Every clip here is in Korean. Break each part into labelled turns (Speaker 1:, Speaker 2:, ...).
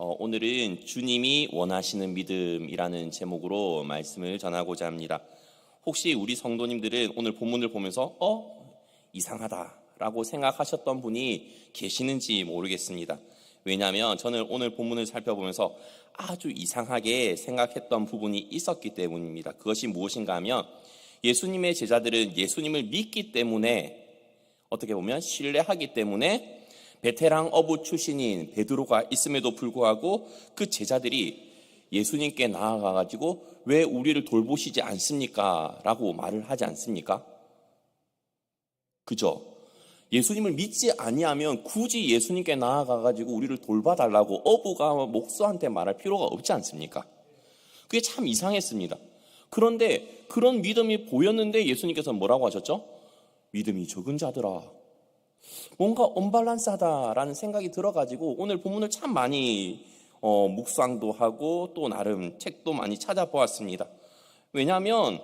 Speaker 1: 오늘은 주님이 원하시는 믿음이라는 제목으로 말씀을 전하고자 합니다. 혹시 우리 성도님들은 오늘 본문을 보면서 이상하다라고 생각하셨던 분이 계시는지 모르겠습니다. 왜냐하면 저는 오늘 본문을 살펴보면서 아주 이상하게 생각했던 부분이 있었기 때문입니다. 그것이 무엇인가 하면 예수님의 제자들은 예수님을 믿기 때문에, 어떻게 보면 신뢰하기 때문에 베테랑 어부 출신인 베드로가 있음에도 불구하고 그 제자들이 예수님께 나아가가지고 왜 우리를 돌보시지 않습니까? 라고 말을 하지 않습니까? 그죠? 예수님을 믿지 아니하면 굳이 예수님께 나아가가지고 우리를 돌봐달라고 어부가 목수한테 말할 필요가 없지 않습니까? 그게 참 이상했습니다. 그런데 그런 믿음이 보였는데 예수님께서는 뭐라고 하셨죠? 믿음이 적은 자들아. 뭔가 언밸런스하다라는 생각이 들어가지고 오늘 본문을 참 많이 묵상도 하고 또 나름 책도 많이 찾아보았습니다. 왜냐하면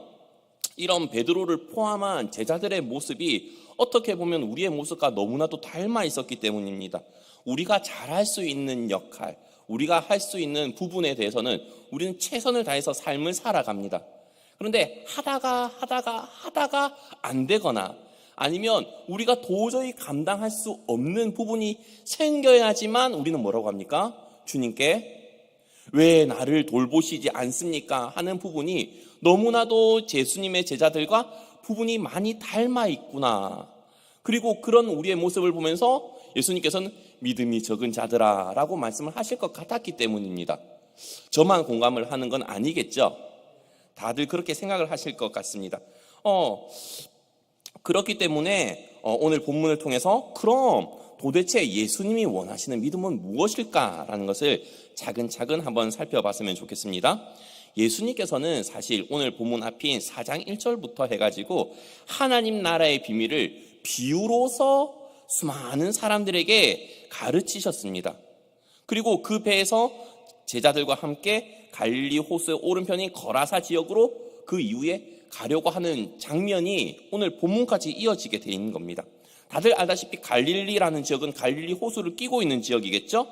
Speaker 1: 이런 베드로를 포함한 제자들의 모습이 어떻게 보면 우리의 모습과 너무나도 닮아 있었기 때문입니다. 우리가 잘할 수 있는 역할, 우리가 할 수 있는 부분에 대해서는 우리는 최선을 다해서 삶을 살아갑니다. 그런데 하다가 안 되거나 아니면 우리가 도저히 감당할 수 없는 부분이 생겨야지만 우리는 뭐라고 합니까? 주님께 왜 나를 돌보시지 않습니까? 하는 부분이 너무나도 예수님의 제자들과 부분이 많이 닮아 있구나. 그리고 그런 우리의 모습을 보면서 예수님께서는 믿음이 적은 자들아 라고 말씀을 하실 것 같았기 때문입니다. 저만 공감을 하는 건 아니겠죠? 다들 그렇게 생각을 하실 것 같습니다. 그렇기 때문에 오늘 본문을 통해서 그럼 도대체 예수님이 원하시는 믿음은 무엇일까라는 것을 차근차근 한번 살펴봤으면 좋겠습니다. 예수님께서는 사실 오늘 본문 앞인 4장 1절부터 해가지고 하나님 나라의 비밀을 비유로서 수많은 사람들에게 가르치셨습니다. 그리고 그 배에서 제자들과 함께 갈릴리 호수의 오른편인 거라사 지역으로 그 이후에 가려고 하는 장면이 오늘 본문까지 이어지게 되어 있는 겁니다. 다들 알다시피 갈릴리라는 지역은 갈릴리 호수를 끼고 있는 지역이겠죠?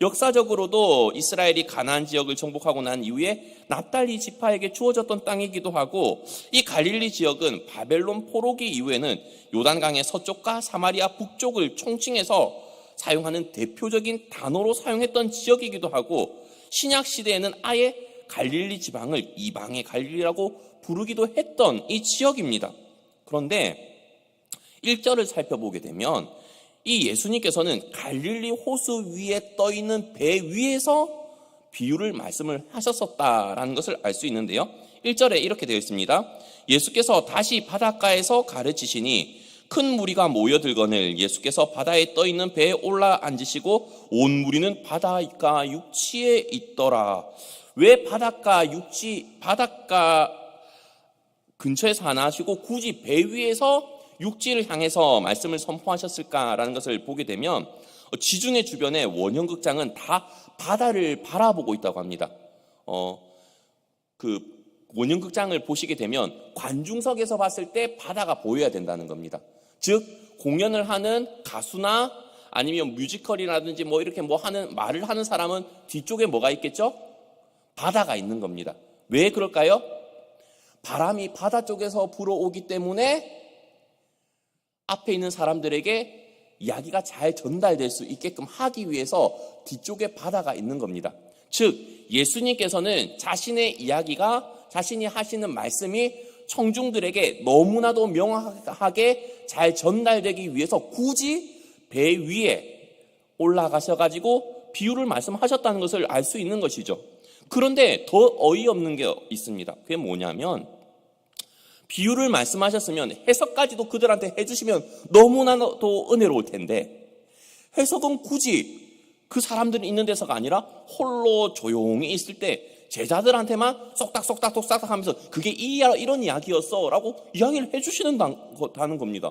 Speaker 1: 역사적으로도 이스라엘이 가나안 지역을 정복하고 난 이후에 납달리 지파에게 주어졌던 땅이기도 하고, 이 갈릴리 지역은 바벨론 포로기 이후에는 요단강의 서쪽과 사마리아 북쪽을 총칭해서 사용하는 대표적인 단어로 사용했던 지역이기도 하고, 신약 시대에는 아예 갈릴리 지방을 이방의 갈릴리라고 부르기도 했던 이 지역입니다. 그런데 1절을 살펴보게 되면 이 예수님께서는 갈릴리 호수 위에 떠있는 배 위에서 비유를 말씀을 하셨었다라는 것을 알 수 있는데요. 1절에 이렇게 되어 있습니다. 예수께서 다시 바닷가에서 가르치시니 큰 무리가 모여들거늘 예수께서 바다에 떠있는 배에 올라 앉으시고 온 무리는 바닷가 육지에 있더라. 왜 바닷가 근처에서 하나 하시고 굳이 배 위에서 육지를 향해서 말씀을 선포하셨을까라는 것을 보게 되면 지중해 주변의 원형극장은 다 바다를 바라보고 있다고 합니다. 그 원형극장을 보시게 되면 관중석에서 봤을 때 바다가 보여야 된다는 겁니다. 즉 공연을 하는 가수나 아니면 뮤지컬이라든지 이렇게 말을 하는 사람은 뒤쪽에 뭐가 있겠죠? 바다가 있는 겁니다. 왜 그럴까요? 바람이 바다 쪽에서 불어오기 때문에 앞에 있는 사람들에게 이야기가 잘 전달될 수 있게끔 하기 위해서 뒤쪽에 바다가 있는 겁니다. 즉 예수님께서는 자신의 이야기가, 자신이 하시는 말씀이 청중들에게 너무나도 명확하게 잘 전달되기 위해서 굳이 배 위에 올라가셔가지고 비유를 말씀하셨다는 것을 알 수 있는 것이죠. 그런데 더 어이없는 게 있습니다. 그게 뭐냐면 비유를 말씀하셨으면 해석까지도 그들한테 해주시면 너무나도 은혜로울 텐데 해석은 굳이 그 사람들이 있는 데서가 아니라 홀로 조용히 있을 때 제자들한테만 쏙닥쏙닥 하면서 그게 이런 이야기였어 라고 이야기를 해주시는다는 겁니다.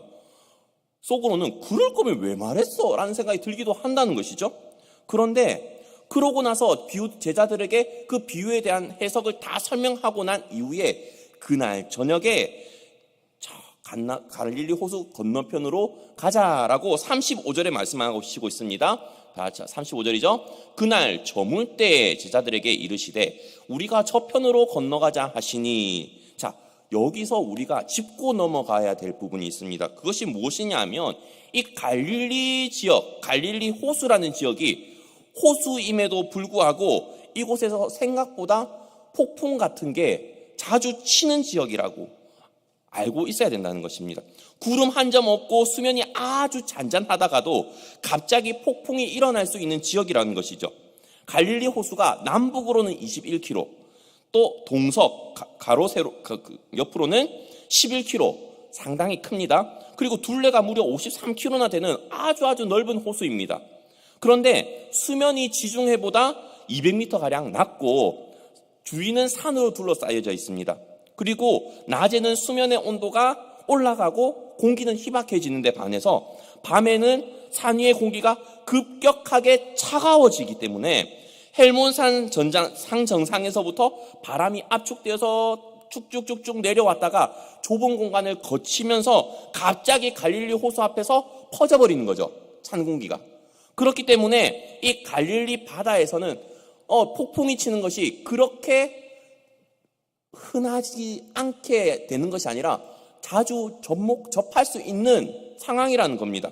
Speaker 1: 속으로는 그럴 거면 왜 말했어? 라는 생각이 들기도 한다는 것이죠. 그런데 그러고 나서 제자들에게 그 비유에 대한 해석을 다 설명하고 난 이후에 그날 저녁에 갈릴리 호수 건너편으로 가자라고 35절에 말씀하시고 있습니다. 35절이죠. 그날 저물 때 제자들에게 이르시되 우리가 저편으로 건너가자 하시니. 자, 여기서 우리가 짚고 넘어가야 될 부분이 있습니다. 그것이 무엇이냐면 이 갈릴리 지역, 갈릴리 호수라는 지역이 호수임에도 불구하고 이곳에서 생각보다 폭풍 같은 게 자주 치는 지역이라고 알고 있어야 된다는 것입니다. 구름 한 점 없고 수면이 아주 잔잔하다가도 갑자기 폭풍이 일어날 수 있는 지역이라는 것이죠. 갈릴리 호수가 남북으로는 21km, 또 동서 가로 세로 옆으로는 11km, 상당히 큽니다. 그리고 둘레가 무려 53km나 되는 아주 넓은 호수입니다. 그런데 수면이 지중해보다 200m가량 낮고 주위는 산으로 둘러싸여져 있습니다. 그리고 낮에는 수면의 온도가 올라가고 공기는 희박해지는 데 반해서 밤에는 산 위의 공기가 급격하게 차가워지기 때문에 헬몬산 상정상에서부터 바람이 압축되어서 쭉쭉쭉쭉 내려왔다가 좁은 공간을 거치면서 갑자기 갈릴리 호수 앞에서 퍼져버리는 거죠. 찬 공기가. 그렇기 때문에 이 갈릴리 바다에서는 폭풍이 치는 것이 그렇게 흔하지 않게 되는 것이 아니라 자주 접할 수 있는 상황이라는 겁니다.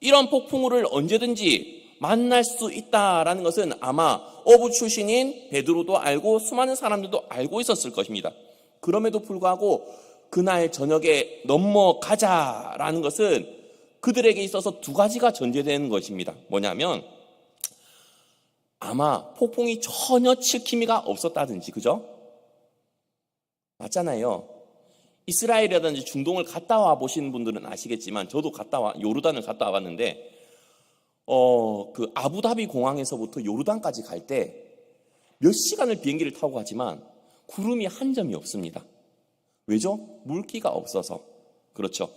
Speaker 1: 이런 폭풍우를 언제든지 만날 수 있다라는 것은 아마 어부 출신인 베드로도 알고 수많은 사람들도 알고 있었을 것입니다. 그럼에도 불구하고 그날 저녁에 넘어가자라는 것은 그들에게 있어서 두 가지가 전제되는 것입니다. 뭐냐면 아마 폭풍이 전혀 칠 기미가 없었다든지, 그죠? 맞잖아요. 이스라엘이라든지 중동을 갔다 와 보신 분들은 아시겠지만 저도 요르단을 갔다 와봤는데 그 아부다비 공항에서부터 요르단까지 갈 때 몇 시간을 비행기를 타고 가지만 구름이 한 점이 없습니다. 왜죠? 물기가 없어서. 그렇죠.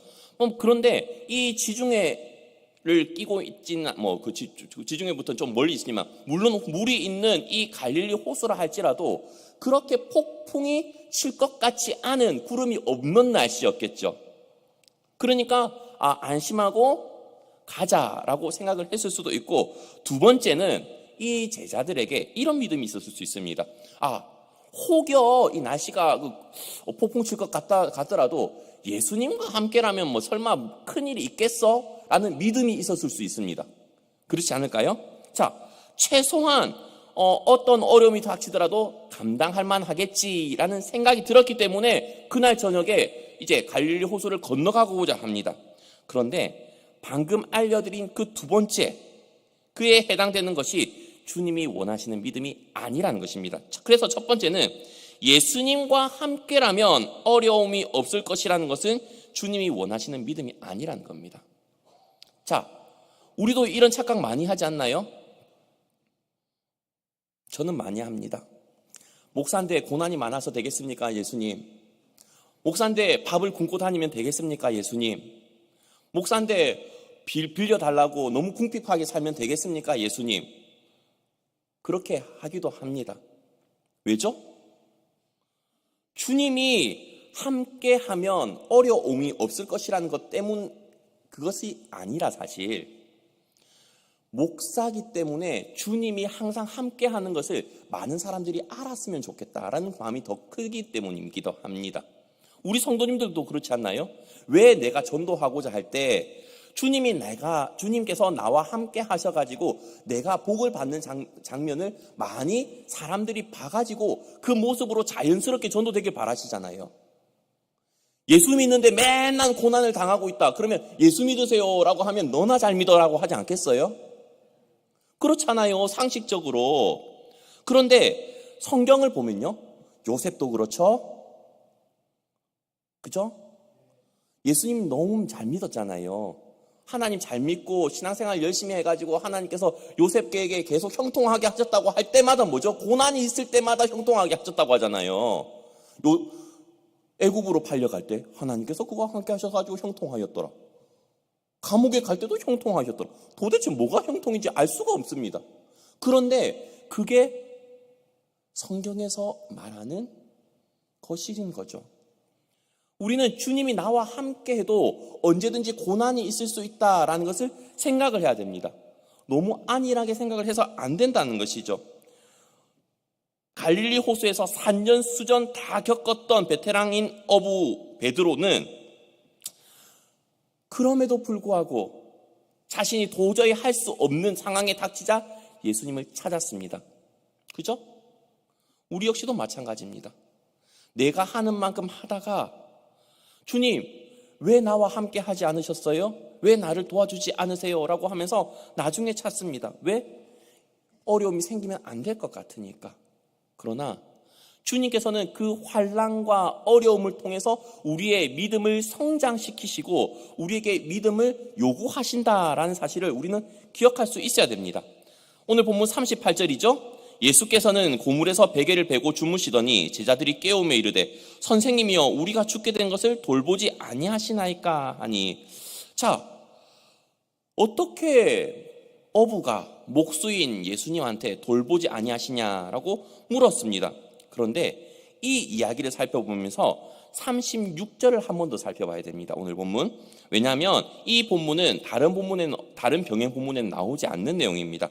Speaker 1: 그런데 이 지중해를 끼고 있지는 그 지중해부터 좀 멀리 있으니만 물론 물이 있는 이 갈릴리 호수라 할지라도 그렇게 폭풍이 칠 것 같지 않은 구름이 없는 날씨였겠죠. 그러니까 안심하고 가자라고 생각을 했을 수도 있고, 두 번째는 이 제자들에게 이런 믿음이 있었을 수 있습니다. 혹여 이 날씨가 폭풍 칠 것 같더라도 예수님과 함께라면 설마 큰일이 있겠어? 라는 믿음이 있었을 수 있습니다. 그렇지 않을까요? 자, 최소한 어떤 어려움이 닥치더라도 감당할 만하겠지라는 생각이 들었기 때문에 그날 저녁에 이제 갈릴리 호수를 건너가고자 합니다. 그런데 방금 알려드린 그 두 번째, 그에 해당되는 것이 주님이 원하시는 믿음이 아니라는 것입니다. 그래서 첫 번째는 예수님과 함께라면 어려움이 없을 것이라는 것은 주님이 원하시는 믿음이 아니라는 겁니다. 자, 우리도 이런 착각 많이 하지 않나요? 저는 많이 합니다. 목사인데 고난이 많아서 되겠습니까, 예수님? 목사인데 밥을 굶고 다니면 되겠습니까, 예수님? 목사인데 빌려달라고 너무 궁핍하게 살면 되겠습니까, 예수님? 그렇게 하기도 합니다. 왜죠? 주님이 함께하면 어려움이 없을 것이라는 것 때문, 그것이 아니라 사실 목사기 때문에 주님이 항상 함께하는 것을 많은 사람들이 알았으면 좋겠다라는 마음이 더 크기 때문이기도 합니다. 우리 성도님들도 그렇지 않나요? 왜 내가 전도하고자 할 때 주님께서 나와 함께 하셔가지고 내가 복을 받는 장면을 많이 사람들이 봐가지고 그 모습으로 자연스럽게 전도되길 바라시잖아요. 예수 믿는데 맨날 고난을 당하고 있다. 그러면 예수 믿으세요 라고 하면 너나 잘 믿어라고 하지 않겠어요? 그렇잖아요, 상식적으로. 그런데 성경을 보면요, 요셉도 그렇죠? 그죠? 예수님 너무 잘 믿었잖아요. 하나님 잘 믿고 신앙생활 열심히 해가지고 하나님께서 요셉에게 계속 형통하게 하셨다고 할 때마다 뭐죠? 고난이 있을 때마다 형통하게 하셨다고 하잖아요. 애굽으로 팔려갈 때 하나님께서 그와 함께 하셔가지고 형통하였더라. 감옥에 갈 때도 형통하셨더라. 도대체 뭐가 형통인지 알 수가 없습니다. 그런데 그게 성경에서 말하는 것인 거죠. 우리는 주님이 나와 함께 해도 언제든지 고난이 있을 수 있다라는 것을 생각을 해야 됩니다. 너무 안일하게 생각을 해서 안 된다는 것이죠. 갈릴리 호수에서 산전수전 다 겪었던 베테랑인 어부 베드로는 그럼에도 불구하고 자신이 도저히 할 수 없는 상황에 닥치자 예수님을 찾았습니다. 그죠? 우리 역시도 마찬가지입니다. 내가 하는 만큼 하다가 주님, 왜 나와 함께 하지 않으셨어요? 왜 나를 도와주지 않으세요? 라고 하면서 나중에 찾습니다. 왜? 어려움이 생기면 안 될 것 같으니까. 그러나 주님께서는 그 환난과 어려움을 통해서 우리의 믿음을 성장시키시고 우리에게 믿음을 요구하신다라는 사실을 우리는 기억할 수 있어야 됩니다. 오늘 본문 38절이죠. 예수께서는 고물에서 베개를 베고 주무시더니 제자들이 깨우며 이르되 선생님이여 우리가 죽게 된 것을 돌보지 아니하시나이까 하니. 자, 어떻게 어부가 목수인 예수님한테 돌보지 아니하시냐라고 물었습니다. 그런데 이 이야기를 살펴보면서 36절을 한 번 더 살펴봐야 됩니다. 오늘 본문. 왜냐하면 이 본문은 다른 병행 본문에는 나오지 않는 내용입니다.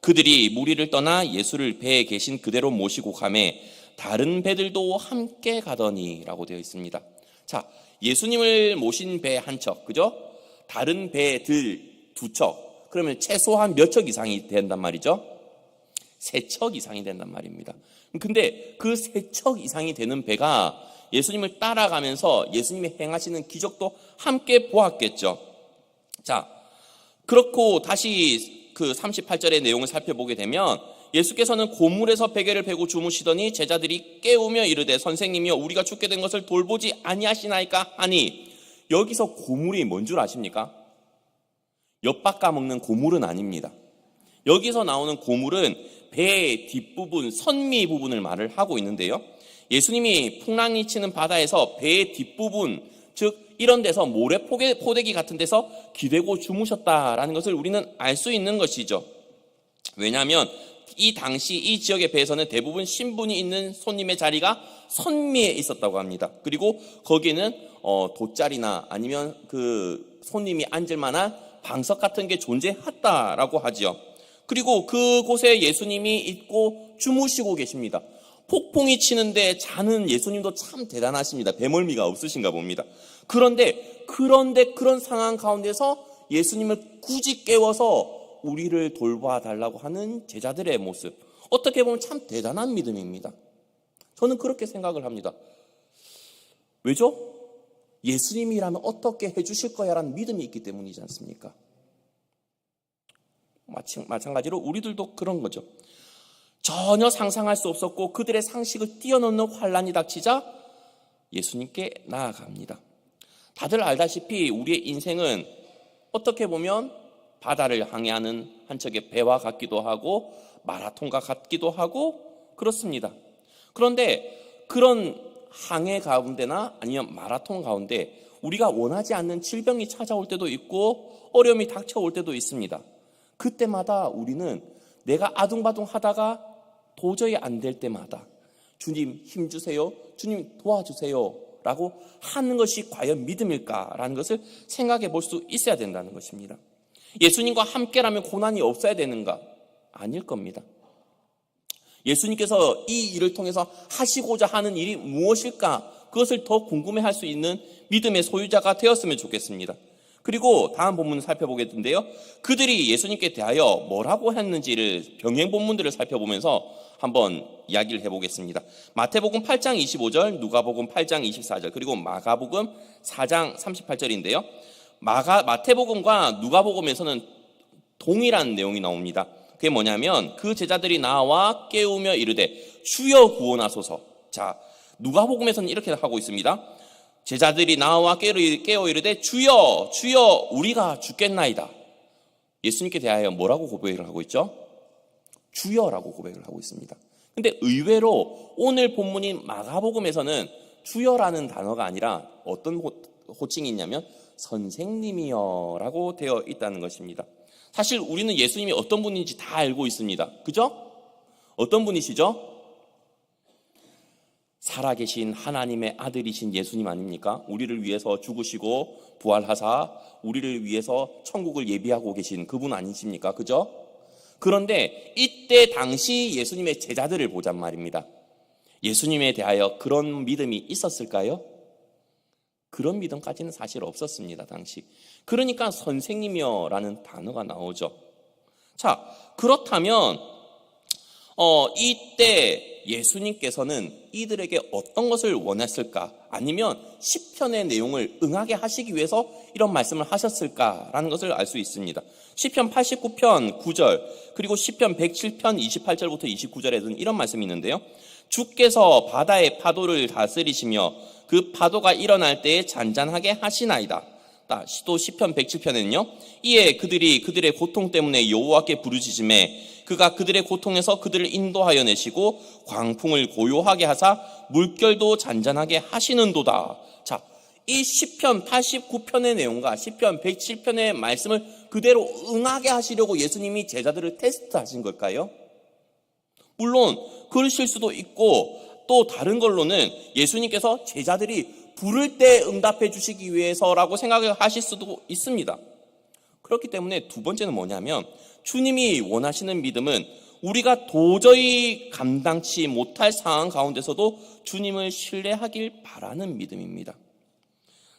Speaker 1: 그들이 무리를 떠나 예수를 배에 계신 그대로 모시고 가매 다른 배들도 함께 가더니 라고 되어 있습니다. 자, 예수님을 모신 배 한 척, 그죠? 다른 배들 두 척, 그러면 최소한 몇 척 이상이 된단 말이죠? 3척 이상이 된단 말입니다. 근데 그 3척 이상이 되는 배가 예수님을 따라가면서 예수님이 행하시는 기적도 함께 보았겠죠. 자, 그렇고 다시 그 38절의 내용을 살펴보게 되면 예수께서는 고물에서 베개를 베고 주무시더니 제자들이 깨우며 이르되 선생님이여 우리가 죽게 된 것을 돌보지 아니하시나이까 하니. 여기서 고물이 뭔 줄 아십니까? 엿 깎아먹는 고물은 아닙니다. 여기서 나오는 고물은 배의 뒷부분, 선미 부분을 말을 하고 있는데요. 예수님이 풍랑이 치는 바다에서 배의 뒷부분, 즉 이런 데서 모래 포대기 같은 데서 기대고 주무셨다라는 것을 우리는 알 수 있는 것이죠. 왜냐하면 이 당시 이 지역의 배에서는 대부분 신분이 있는 손님의 자리가 선미에 있었다고 합니다. 그리고 거기에는 돗자리나 아니면 그 손님이 앉을 만한 방석 같은 게 존재했다라고 하지요. 그리고 그곳에 예수님이 있고 주무시고 계십니다. 폭풍이 치는데 자는 예수님도 참 대단하십니다. 배멀미가 없으신가 봅니다. 그런데 그런 상황 가운데서 예수님을 굳이 깨워서 우리를 돌봐달라고 하는 제자들의 모습, 어떻게 보면 참 대단한 믿음입니다. 저는 그렇게 생각을 합니다. 왜죠? 예수님이라면 어떻게 해주실 거야 라는 믿음이 있기 때문이지 않습니까? 마찬가지로 우리들도 그런 거죠. 전혀 상상할 수 없었고 그들의 상식을 뛰어넘는 환난이 닥치자 예수님께 나아갑니다. 다들 알다시피 우리의 인생은 어떻게 보면 바다를 항해하는 한 척의 배와 같기도 하고 마라톤과 같기도 하고 그렇습니다. 그런데 그런 항해 가운데나 아니면 마라톤 가운데 우리가 원하지 않는 질병이 찾아올 때도 있고 어려움이 닥쳐올 때도 있습니다. 그때마다 우리는 내가 아둥바둥 하다가 도저히 안 될 때마다 주님 힘주세요, 주님 도와주세요 라고 하는 것이 과연 믿음일까라는 것을 생각해 볼 수 있어야 된다는 것입니다. 예수님과 함께라면 고난이 없어야 되는가? 아닐 겁니다. 예수님께서 이 일을 통해서 하시고자 하는 일이 무엇일까? 그것을 더 궁금해할 수 있는 믿음의 소유자가 되었으면 좋겠습니다. 그리고 다음 본문을 살펴보게 되는데요. 그들이 예수님께 대하여 뭐라고 했는지를 병행 본문들을 살펴보면서 한번 이야기를 해보겠습니다. 마태복음 8장 25절, 누가복음 8장 24절, 그리고 마가복음 4장 38절인데요. 마태복음과 누가복음에서는 동일한 내용이 나옵니다. 그게 뭐냐면 그 제자들이 나와 깨우며 이르되 주여 구원하소서. 자, 누가복음에서는 이렇게 하고 있습니다. 제자들이 나와 깨어 이르되 주여 주여 우리가 죽겠나이다. 예수님께 대하여 뭐라고 고백을 하고 있죠? 주여라고 고백을 하고 있습니다. 근데 의외로 오늘 본문인 마가복음에서는 주여라는 단어가 아니라 어떤 호칭이 있냐면 선생님이여 라고 되어 있다는 것입니다. 사실 우리는 예수님이 어떤 분인지 다 알고 있습니다. 그죠? 어떤 분이시죠? 살아계신 하나님의 아들이신 예수님 아닙니까? 우리를 위해서 죽으시고 부활하사 우리를 위해서 천국을 예비하고 계신 그분 아니십니까? 그죠? 그런데 이때 당시 예수님의 제자들을 보잔 말입니다. 예수님에 대하여 그런 믿음이 있었을까요? 그런 믿음까지는 사실 없었습니다, 당시. 그러니까 선생님이여라는 단어가 나오죠. 자, 그렇다면 이때 예수님께서는 이들에게 어떤 것을 원했을까? 아니면 시편의 내용을 응하게 하시기 위해서 이런 말씀을 하셨을까라는 것을 알 수 있습니다. 시편 89편 9절 그리고 시편 107편 28절부터 29절에는 이런 말씀이 있는데요. 주께서 바다의 파도를 다스리시며 그 파도가 일어날 때에 잔잔하게 하시나이다. 또 시편 107편에는요. 이에 그들이 그들의 고통 때문에 여호와께 부르짖음에 그가 그들의 고통에서 그들을 인도하여 내시고 광풍을 고요하게 하사 물결도 잔잔하게 하시는도다. 자, 이 시편 89편의 내용과 시편 107편의 말씀을 그대로 응하게 하시려고 예수님이 제자들을 테스트하신 걸까요? 물론 그러실 수도 있고 또 다른 걸로는 예수님께서 제자들이 부를 때 응답해 주시기 위해서라고 생각을 하실 수도 있습니다. 그렇기 때문에 두 번째는 뭐냐면 주님이 원하시는 믿음은 우리가 도저히 감당치 못할 상황 가운데서도 주님을 신뢰하길 바라는 믿음입니다.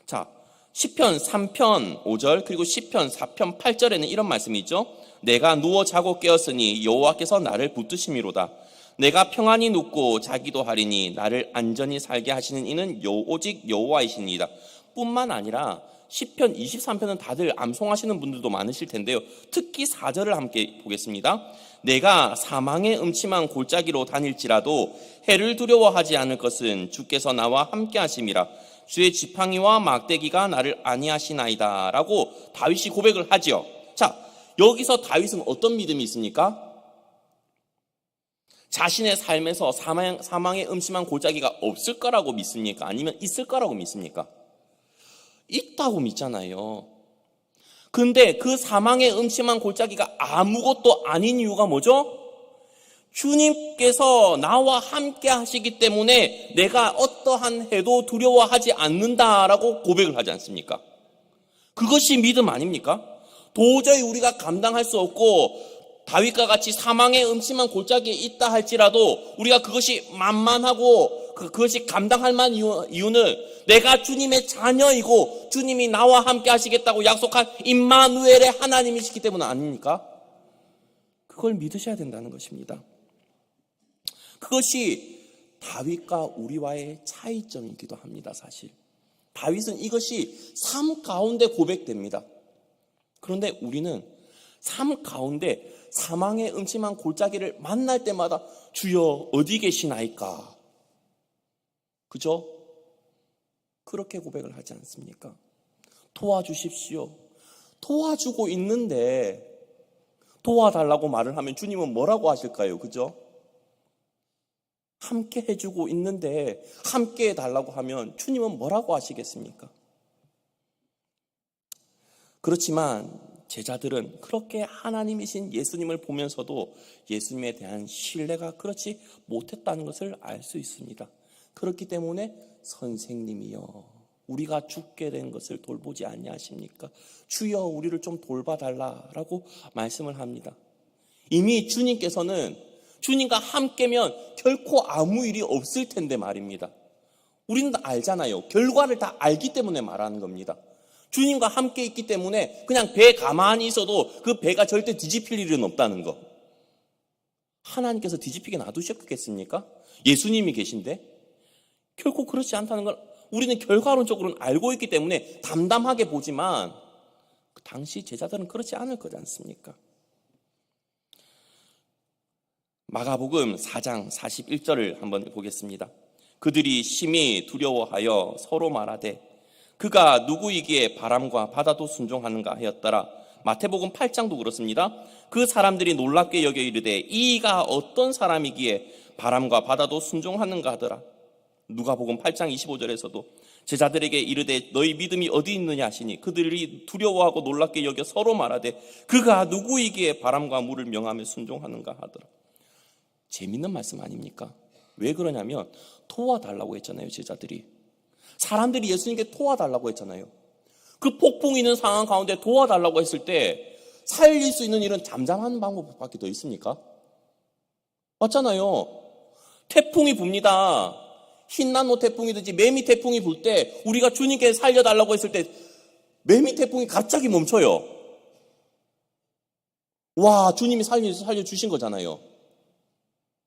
Speaker 1: 자, 시편 3편 5절 그리고 시편 4편 8절에는 이런 말씀이 있죠. 내가 누워 자고 깨었으니 여호와께서 나를 붙드심이로다. 내가 평안히 눕고 자기도 하리니 나를 안전히 살게 하시는 이는 오직 여호와이시니이다. 뿐만 아니라 시편 23편은 다들 암송하시는 분들도 많으실 텐데요. 특히 4절을 함께 보겠습니다. 내가 사망의 음침한 골짜기로 다닐지라도 해를 두려워하지 않을 것은 주께서 나와 함께 하심이라. 주의 지팡이와 막대기가 나를 안위하시나이다 라고 다윗이 고백을 하죠. 자, 여기서 다윗은 어떤 믿음이 있습니까? 자신의 삶에서 사망의 음침한 골짜기가 없을 거라고 믿습니까? 아니면 있을 거라고 믿습니까? 있다고 믿잖아요. 근데 그 사망의 음침한 골짜기가 아무것도 아닌 이유가 뭐죠? 주님께서 나와 함께 하시기 때문에 내가 어떠한 해도 두려워하지 않는다라고 고백을 하지 않습니까? 그것이 믿음 아닙니까? 도저히 우리가 감당할 수 없고 다윗과 같이 사망의 음침한 골짜기에 있다 할지라도 우리가 그것이 만만하고 그것이 감당할 만한 이유는 내가 주님의 자녀이고 주님이 나와 함께 하시겠다고 약속한 임마누엘의 하나님이시기 때문 아닙니까? 그걸 믿으셔야 된다는 것입니다. 그것이 다윗과 우리와의 차이점이기도 합니다. 사실 다윗은 이것이 삶 가운데 고백됩니다. 그런데 우리는 삶 가운데 사망의 음침한 골짜기를 만날 때마다 주여 어디 계시나이까? 그죠? 그렇게 고백을 하지 않습니까? 도와주십시오. 도와주고 있는데 도와달라고 말을 하면 주님은 뭐라고 하실까요? 그죠? 함께 해주고 있는데 함께 해달라고 하면 주님은 뭐라고 하시겠습니까? 그렇지만 제자들은 그렇게 하나님이신 예수님을 보면서도 예수님에 대한 신뢰가 그렇지 못했다는 것을 알 수 있습니다. 그렇기 때문에 선생님이여 우리가 죽게 된 것을 돌보지 아니하십니까? 주여 우리를 좀 돌봐달라라고 말씀을 합니다. 이미 주님께서는 주님과 함께면 결코 아무 일이 없을 텐데 말입니다. 우리는 다 알잖아요. 결과를 다 알기 때문에 말하는 겁니다. 주님과 함께 있기 때문에 그냥 배 가만히 있어도 그 배가 절대 뒤집힐 일은 없다는 거. 하나님께서 뒤집히게 놔두셨겠습니까? 예수님이 계신데? 결코 그렇지 않다는 걸 우리는 결과론적으로는 알고 있기 때문에 담담하게 보지만 그 당시 제자들은 그렇지 않을 거지 않습니까? 마가복음 4장 41절을 한번 보겠습니다. 그들이 심히 두려워하여 서로 말하되 그가 누구이기에 바람과 바다도 순종하는가 하였더라. 마태복음 8장도 그렇습니다. 그 사람들이 놀랍게 여겨 이르되 이가 어떤 사람이기에 바람과 바다도 순종하는가 하더라. 누가복음 8장 25절에서도 제자들에게 이르되 너희 믿음이 어디 있느냐 하시니 그들이 두려워하고 놀랍게 여겨 서로 말하되 그가 누구이기에 바람과 물을 명하며 순종하는가 하더라. 재밌는 말씀 아닙니까? 왜 그러냐면 도와달라고 했잖아요. 제자들이. 사람들이 예수님께 도와달라고 했잖아요. 그 폭풍이 있는 상황 가운데 도와달라고 했을 때 살릴 수 있는 일은 잠잠하는 방법밖에 더 있습니까? 맞잖아요. 태풍이 붑니다. 흰난로 태풍이든지 매미 태풍이 불 때 우리가 주님께 살려달라고 했을 때 매미 태풍이 갑자기 멈춰요. 와, 주님이 살려주신 거잖아요.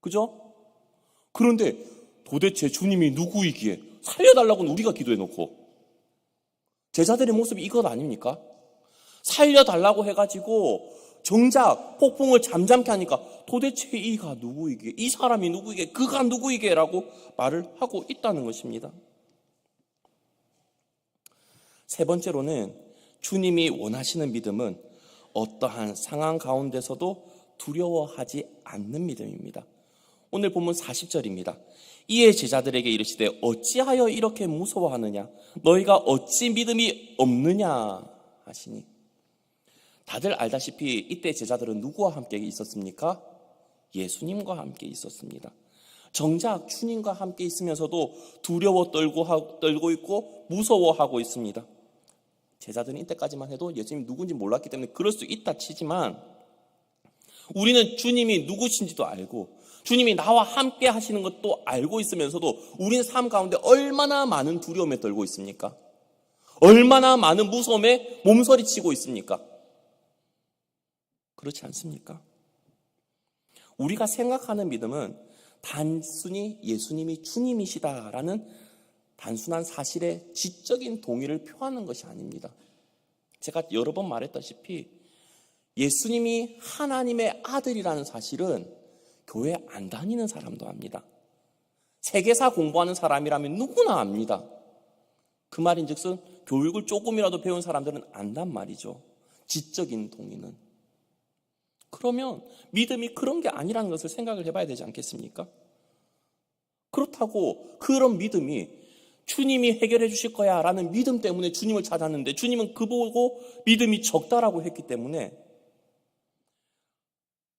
Speaker 1: 그죠? 그런데 도대체 주님이 누구이기에 살려달라고는 우리가 기도해놓고 제자들의 모습이 이것 아닙니까? 살려달라고 해가지고 정작 폭풍을 잠잠케 하니까 도대체 이가 누구이기에, 이 사람이 누구이기에, 그가 누구이기에 라고 말을 하고 있다는 것입니다. 세 번째로는 주님이 원하시는 믿음은 어떠한 상황 가운데서도 두려워하지 않는 믿음입니다. 오늘 본문 40절입니다. 이에 제자들에게 이르시되 어찌하여 이렇게 무서워하느냐? 너희가 어찌 믿음이 없느냐? 하시니. 다들 알다시피 이때 제자들은 누구와 함께 있었습니까? 예수님과 함께 있었습니다. 정작 주님과 함께 있으면서도 두려워 떨고 있고 무서워하고 있습니다. 제자들은 이때까지만 해도 예수님이 누군지 몰랐기 때문에 그럴 수 있다 치지만 우리는 주님이 누구신지도 알고 주님이 나와 함께 하시는 것도 알고 있으면서도 우리는 삶 가운데 얼마나 많은 두려움에 떨고 있습니까? 얼마나 많은 무서움에 몸서리치고 있습니까? 그렇지 않습니까? 우리가 생각하는 믿음은 단순히 예수님이 주님이시다라는 단순한 사실의 지적인 동의를 표하는 것이 아닙니다. 제가 여러 번 말했다시피 예수님이 하나님의 아들이라는 사실은 교회 안 다니는 사람도 압니다. 세계사 공부하는 사람이라면 누구나 압니다. 그 말인즉슨 교육을 조금이라도 배운 사람들은 안단 말이죠. 지적인 동의는. 그러면 믿음이 그런 게 아니라는 것을 생각을 해봐야 되지 않겠습니까? 그렇다고 그런 믿음이 주님이 해결해 주실 거야 라는 믿음 때문에 주님을 찾았는데 주님은 그보고 믿음이 적다라고 했기 때문에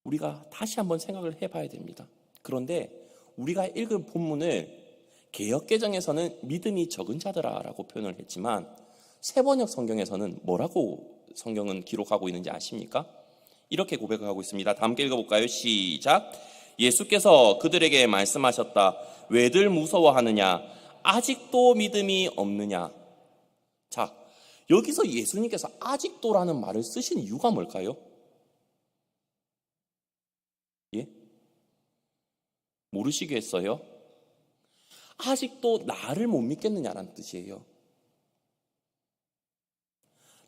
Speaker 1: 우리가 다시 한번 생각을 해봐야 됩니다. 그런데 우리가 읽은 본문을 개역개정에서는 믿음이 적은 자들아라고 표현을 했지만 세번역 성경에서는 뭐라고 성경은 기록하고 있는지 아십니까? 이렇게 고백하고 있습니다. 다 함께 읽어볼까요? 시작. 예수께서 그들에게 말씀하셨다. 왜들 무서워하느냐? 아직도 믿음이 없느냐? 자, 여기서 예수님께서 아직도라는 말을 쓰신 이유가 뭘까요? 예? 모르시겠어요? 아직도 나를 못 믿겠느냐라는 뜻이에요.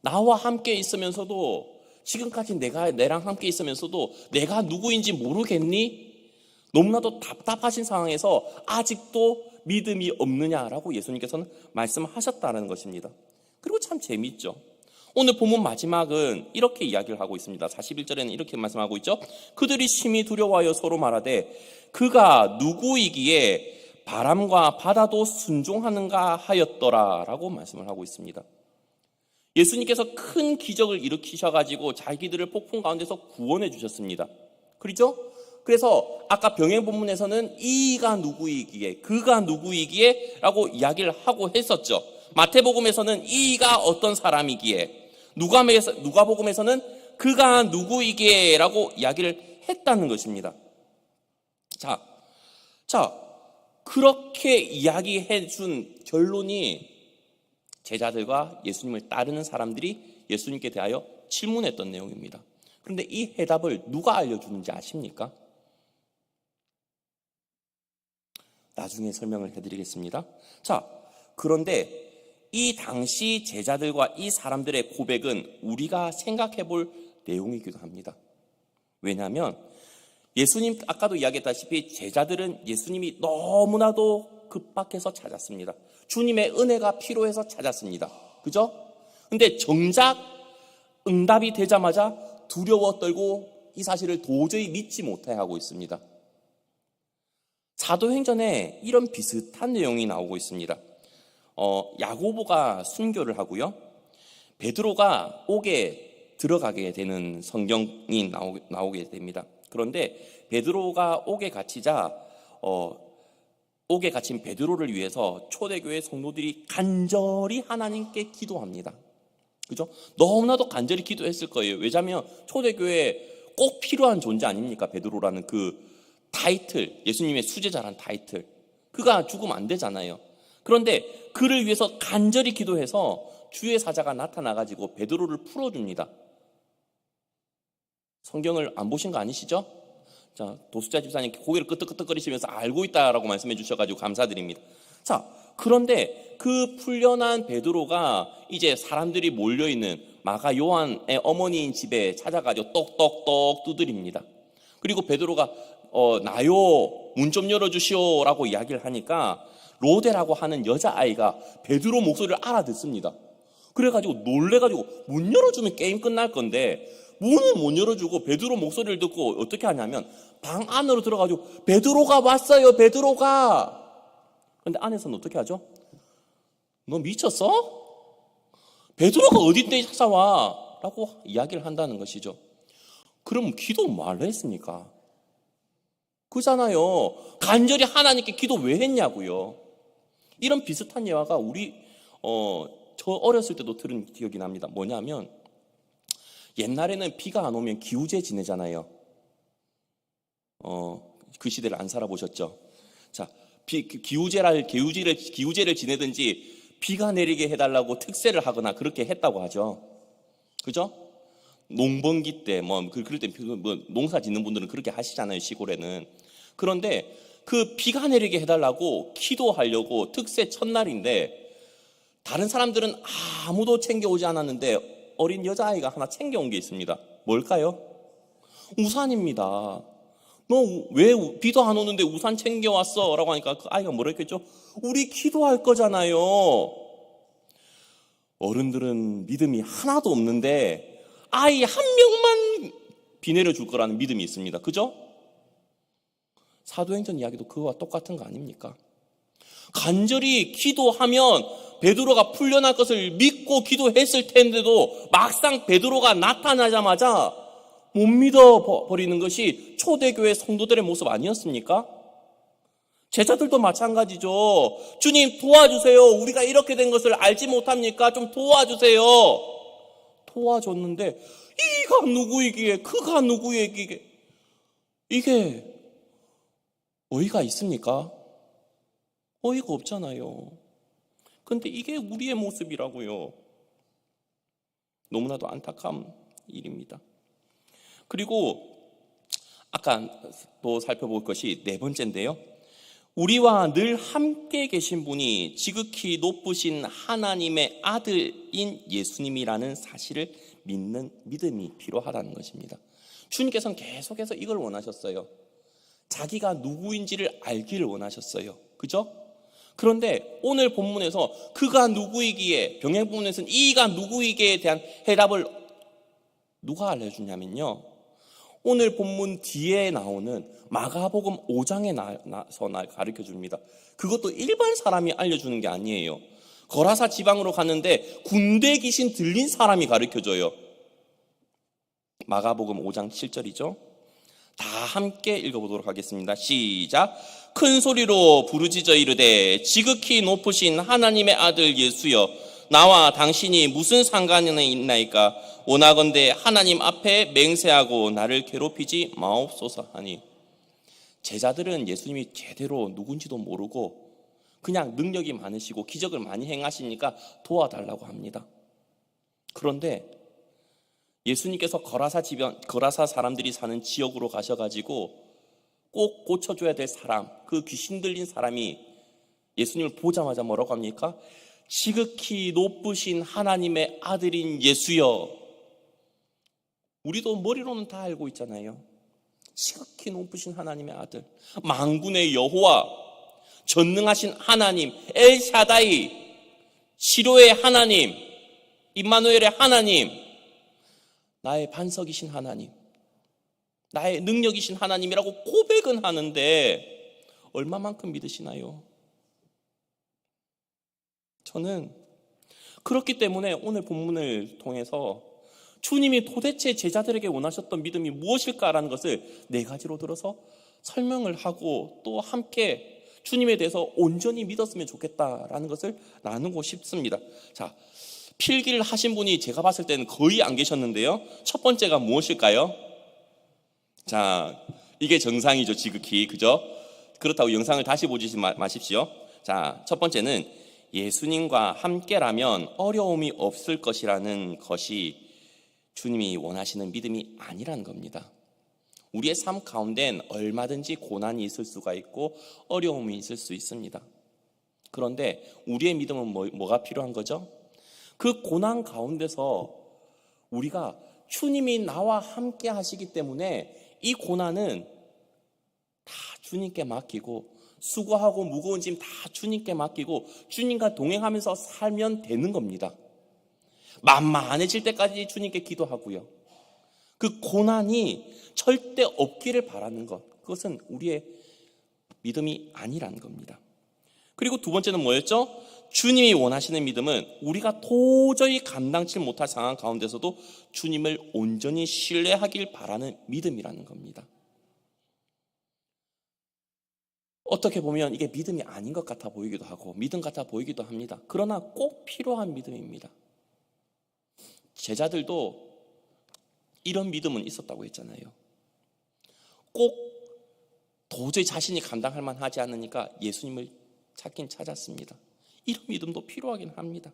Speaker 1: 나와 함께 있으면서도 지금까지 내랑 함께 있으면서도 내가 누구인지 모르겠니? 너무나도 답답하신 상황에서 아직도 믿음이 없느냐라고 예수님께서는 말씀하셨다는 것입니다. 그리고 참 재미있죠. 오늘 본문 마지막은 이렇게 이야기를 하고 있습니다. 41절에는 이렇게 말씀하고 있죠. 그들이 심히 두려워하여 서로 말하되 그가 누구이기에 바람과 바다도 순종하는가 하였더라 라고 말씀을 하고 있습니다. 예수님께서 큰 기적을 일으키셔가지고 자기들을 폭풍 가운데서 구원해 주셨습니다. 그렇죠? 그래서 아까 병행 본문에서는 이가 누구이기에 그가 누구이기에 라고 이야기를 하고 했었죠. 마태복음에서는 이가 어떤 사람이기에 누가복음에서는 그가 누구이기에 라고 이야기를 했다는 것입니다. 자, 그렇게 이야기해 준 결론이 제자들과 예수님을 따르는 사람들이 예수님께 대하여 질문했던 내용입니다. 그런데 이 해답을 누가 알려주는지 아십니까? 나중에 설명을 해드리겠습니다. 자, 그런데 이 당시 제자들과 이 사람들의 고백은 우리가 생각해 볼 내용이기도 합니다. 왜냐하면 예수님, 아까도 이야기했다시피 제자들은 예수님이 너무나도 급박해서 찾았습니다. 주님의 은혜가 필요해서 찾았습니다. 그죠? 근데 정작 응답이 되자마자 두려워 떨고 이 사실을 도저히 믿지 못해 하고 있습니다. 사도행전에 이런 비슷한 내용이 나오고 있습니다. 야고보가 순교를 하고요. 베드로가 옥에 들어가게 되는 성경이 나오게 됩니다. 그런데 베드로가 옥에 갇히자 옥에 갇힌 베드로를 위해서 초대교회 성도들이 간절히 하나님께 기도합니다. 그죠? 너무나도 간절히 기도했을 거예요. 왜냐하면 초대교회에 꼭 필요한 존재 아닙니까? 베드로라는 그 타이틀, 예수님의 수제자라는 타이틀. 그가 죽으면 안 되잖아요. 그런데 그를 위해서 간절히 기도해서 주의 사자가 나타나가지고 베드로를 풀어줍니다. 성경을 안 보신 거 아니시죠? 자, 도수자 집사님 고개를 끄덕끄덕거리시면서 알고 있다라고 말씀해 주셔가지고 감사드립니다. 자, 그런데 그 풀려난 베드로가 이제 사람들이 몰려있는 마가 요한의 어머니인 집에 찾아가지고 똑똑똑 두드립니다. 그리고 베드로가 나요, 문 좀 열어주시오 라고 이야기를 하니까 로데라고 하는 여자아이가 베드로 목소리를 알아듣습니다. 그래가지고 놀래가지고 문 열어주면 게임 끝날 건데 문을 못 열어주고 베드로 목소리를 듣고 어떻게 하냐면 방 안으로 들어가지고 베드로가 왔어요, 베드로가. 그런데 안에서는 어떻게 하죠? 너 미쳤어? 베드로가 어딘데 찾아와? 라고 이야기를 한다는 것이죠. 그럼 기도 말로 했습니까? 그잖아요. 간절히 하나님께 기도 왜 했냐고요. 이런 비슷한 예화가 저 어렸을 때도 들은 기억이 납니다. 뭐냐면 옛날에는 비가 안 오면 기우제 지내잖아요. 그 시대를 안 살아보셨죠? 자, 기우제를 지내든지 비가 내리게 해달라고 특세를 하거나 그렇게 했다고 하죠. 그죠? 농번기 때, 그럴 때 농사 짓는 분들은 그렇게 하시잖아요, 시골에는. 그런데 그 비가 내리게 해달라고 기도하려고 특세 첫날인데 다른 사람들은 아무도 챙겨오지 않았는데 어린 여자아이가 하나 챙겨온 게 있습니다. 뭘까요? 우산입니다. 너 왜 비도 안 오는데 우산 챙겨왔어? 라고 하니까 그 아이가 뭐라 했겠죠? 우리 기도할 거잖아요. 어른들은 믿음이 하나도 없는데 아이 한 명만 비 내려줄 거라는 믿음이 있습니다. 그죠? 사도행전 이야기도 그거와 똑같은 거 아닙니까? 간절히 기도하면 베드로가 풀려날 것을 믿고 기도했을 텐데도 막상 베드로가 나타나자마자 못 믿어버리는 것이 초대교회 성도들의 모습 아니었습니까? 제자들도 마찬가지죠. 주님 도와주세요. 우리가 이렇게 된 것을 알지 못합니까? 좀 도와주세요. 도와줬는데 이가 누구이기에 그가 누구이기에 이게 어이가 있습니까? 어이가 없잖아요. 그런데 이게 우리의 모습이라고요. 너무나도 안타까운 일입니다. 그리고 아까 또 살펴볼 것이 네 번째인데요. 우리와 늘 함께 계신 분이 지극히 높으신 하나님의 아들인 예수님이라는 사실을 믿는 믿음이 필요하다는 것입니다. 주님께서는 계속해서 이걸 원하셨어요. 자기가 누구인지를 알기를 원하셨어요. 그죠? 그런데 오늘 본문에서 그가 누구이기에, 병행 본문에서는 이가 누구이기에 대한 해답을 누가 알려주냐면요. 오늘 본문 뒤에 나오는 마가복음 5장에 나서 가르쳐 줍니다. 그것도 일반 사람이 알려주는 게 아니에요. 거라사 지방으로 갔는데 군대 귀신 들린 사람이 가르쳐 줘요. 마가복음 5장 7절이죠. 다 함께 읽어보도록 하겠습니다. 시작. 큰 소리로 부르짖어 이르되 지극히 높으신 하나님의 아들 예수여, 나와 당신이 무슨 상관이 있나이까? 원하건대 하나님 앞에 맹세하고 나를 괴롭히지 마옵소서 하니. 제자들은 예수님이 제대로 누군지도 모르고 그냥 능력이 많으시고 기적을 많이 행하시니까 도와달라고 합니다. 그런데 예수님께서 거라사 사람들이 사는 지역으로 가셔가지고 꼭 고쳐줘야 될 사람, 그 귀신 들린 사람이 예수님을 보자마자 뭐라고 합니까? 지극히 높으신 하나님의 아들인 예수여. 우리도 머리로는 다 알고 있잖아요. 지극히 높으신 하나님의 아들, 만군의 여호와, 전능하신 하나님, 엘샤다이, 시로의 하나님, 임마누엘의 하나님, 나의 반석이신 하나님, 나의 능력이신 하나님이라고 고백은 하는데 얼마만큼 믿으시나요? 저는 그렇기 때문에 오늘 본문을 통해서 주님이 도대체 제자들에게 원하셨던 믿음이 무엇일까라는 것을 네 가지로 들어서 설명을 하고 또 함께 주님에 대해서 온전히 믿었으면 좋겠다라는 것을 나누고 싶습니다. 자, 필기를 하신 분이 제가 봤을 때는 거의 안 계셨는데요. 첫 번째가 무엇일까요? 자, 이게 정상이죠, 지극히. 그죠? 그렇다고 영상을 다시 보지 마십시오. 자, 첫 번째는 예수님과 함께라면 어려움이 없을 것이라는 것이 주님이 원하시는 믿음이 아니라는 겁니다. 우리의 삶 가운데는 얼마든지 고난이 있을 수가 있고 어려움이 있을 수 있습니다. 그런데 우리의 믿음은 뭐가 필요한 거죠? 그 고난 가운데서 우리가 주님이 나와 함께 하시기 때문에 이 고난은 다 주님께 맡기고 수고하고 무거운 짐 다 주님께 맡기고 주님과 동행하면서 살면 되는 겁니다. 만만해질 때까지 주님께 기도하고요. 그 고난이 절대 없기를 바라는 것, 그것은 우리의 믿음이 아니라는 겁니다. 그리고 두 번째는 뭐였죠? 주님이 원하시는 믿음은 우리가 도저히 감당치 못할 상황 가운데서도 주님을 온전히 신뢰하길 바라는 믿음이라는 겁니다. 어떻게 보면 이게 믿음이 아닌 것 같아 보이기도 하고 믿음 같아 보이기도 합니다. 그러나 꼭 필요한 믿음입니다. 제자들도 이런 믿음은 있었다고 했잖아요. 꼭 도저히 자신이 감당할 만하지 않으니까 예수님을 찾긴 찾았습니다. 이런 믿음도 필요하긴 합니다.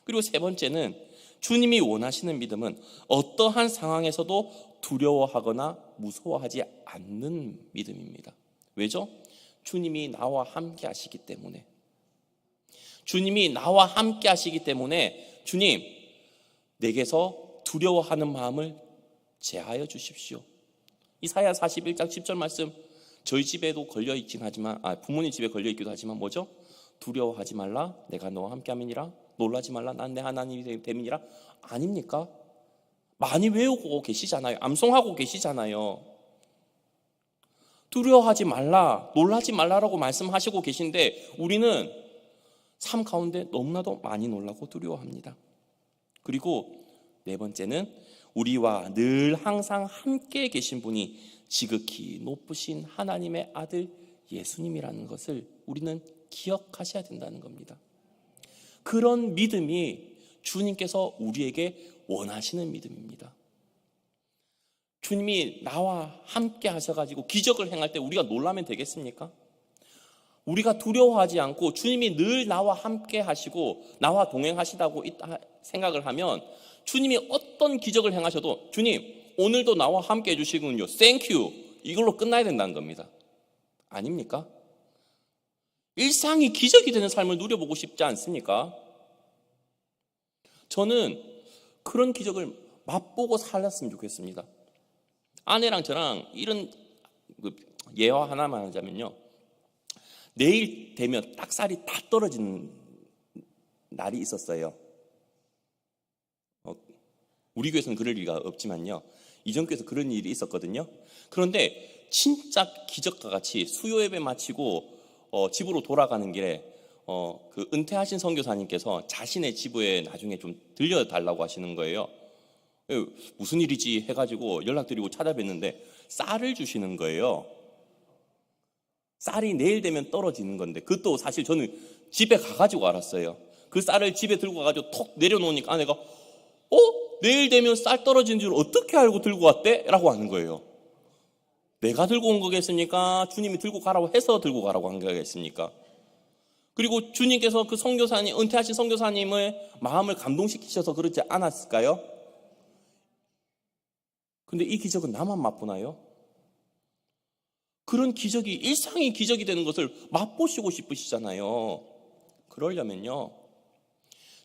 Speaker 1: 그리고 세 번째는 주님이 원하시는 믿음은 어떠한 상황에서도 두려워하거나 무서워하지 않는 믿음입니다. 왜죠? 주님이 나와 함께 하시기 때문에. 주님이 나와 함께 하시기 때문에 주님, 내게서 두려워하는 마음을 제하여 주십시오. 이사야 41장 10절 말씀, 저희 집에도 걸려있긴 하지만, 부모님 집에 걸려있기도 하지만 뭐죠? 두려워하지 말라, 내가 너와 함께 함이니라. 놀라지 말라, 난 내 하나님이 됨이니라. 아닙니까? 많이 외우고 계시잖아요. 암송하고 계시잖아요. 두려워하지 말라, 놀라지 말라라고 말씀하시고 계신데 우리는 삶 가운데 너무나도 많이 놀라고 두려워합니다. 그리고 네 번째는 우리와 늘 항상 함께 계신 분이 지극히 높으신 하나님의 아들 예수님이라는 것을 우리는 기억하셔야 된다는 겁니다. 그런 믿음이 주님께서 우리에게 원하시는 믿음입니다. 주님이 나와 함께 하셔가지고 기적을 행할 때 우리가 놀라면 되겠습니까? 우리가 두려워하지 않고 주님이 늘 나와 함께 하시고 나와 동행하시다고 생각을 하면 주님이 어떤 기적을 행하셔도 주님 오늘도 나와 함께 해주시군요, 땡큐, 이걸로 끝나야 된다는 겁니다. 아닙니까? 일상이 기적이 되는 삶을 누려보고 싶지 않습니까? 저는 그런 기적을 맛보고 살았으면 좋겠습니다. 아내랑 저랑 이런 예화 하나만 하자면요, 내일 되면 딱살이 다 떨어지는 날이 있었어요. 우리 교회에서는 그럴 리가 없지만요, 이전 교회에서 그런 일이 있었거든요. 그런데 진짜 기적과 같이 수요 예배 마치고 집으로 돌아가는 길에 그 은퇴하신 선교사님께서 자신의 집에 나중에 좀 들려달라고 하시는 거예요. 무슨 일이지 해가지고 연락드리고 찾아뵀는데 쌀을 주시는 거예요. 쌀이 내일 되면 떨어지는 건데, 그것도 사실 저는 집에 가가지고 알았어요. 그 쌀을 집에 들고 가가지고 톡 내려놓으니까 아내가 내일 되면 쌀 떨어지는 줄 어떻게 알고 들고 왔대? 라고 하는 거예요. 내가 들고 온 거겠습니까? 주님이 들고 가라고 해서 들고 가라고 한 거겠습니까? 그리고 주님께서 그 선교사님, 은퇴하신 선교사님의 마음을 감동시키셔서 그러지 않았을까요? 근데 이 기적은 나만 맛보나요? 그런 기적이, 일상이 기적이 되는 것을 맛보시고 싶으시잖아요. 그러려면요,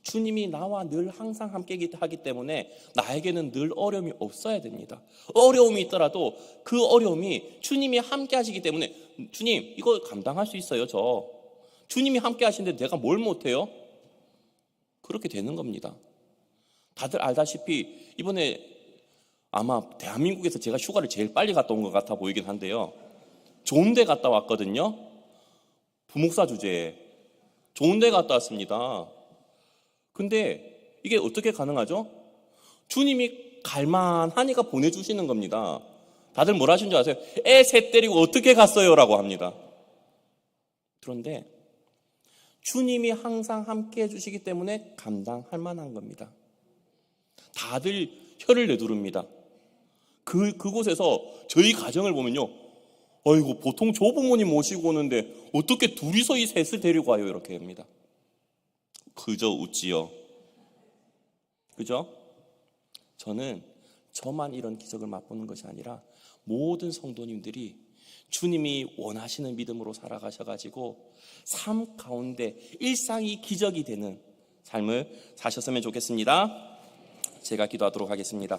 Speaker 1: 주님이 나와 늘 항상 함께 하기 때문에 나에게는 늘 어려움이 없어야 됩니다. 어려움이 있더라도 그 어려움이 주님이 함께 하시기 때문에, 주님 이거 감당할 수 있어요. 저 주님이 함께 하시는데 내가 뭘 못해요? 그렇게 되는 겁니다. 다들 알다시피 이번에 아마 대한민국에서 제가 휴가를 제일 빨리 갔다 온 것 같아 보이긴 한데요, 좋은 데 갔다 왔거든요. 부목사 주제에 좋은 데 갔다 왔습니다. 근데 이게 어떻게 가능하죠? 주님이 갈만하니까 보내주시는 겁니다. 다들 뭘 하신 줄 아세요? 애 셋 데리고 어떻게 갔어요? 라고 합니다. 그런데 주님이 항상 함께 해주시기 때문에 감당할 만한 겁니다. 다들 혀를 내두릅니다. 그곳에서 저희 가정을 보면요, 아이고 보통 조부모님 모시고 오는데 어떻게 둘이서 이 셋을 데리고 와요, 이렇게 합니다. 그저 웃지요. 그죠? 저는 저만 이런 기적을 맛보는 것이 아니라 모든 성도님들이 주님이 원하시는 믿음으로 살아가셔가지고 삶 가운데 일상이 기적이 되는 삶을 사셨으면 좋겠습니다. 제가 기도하도록 하겠습니다.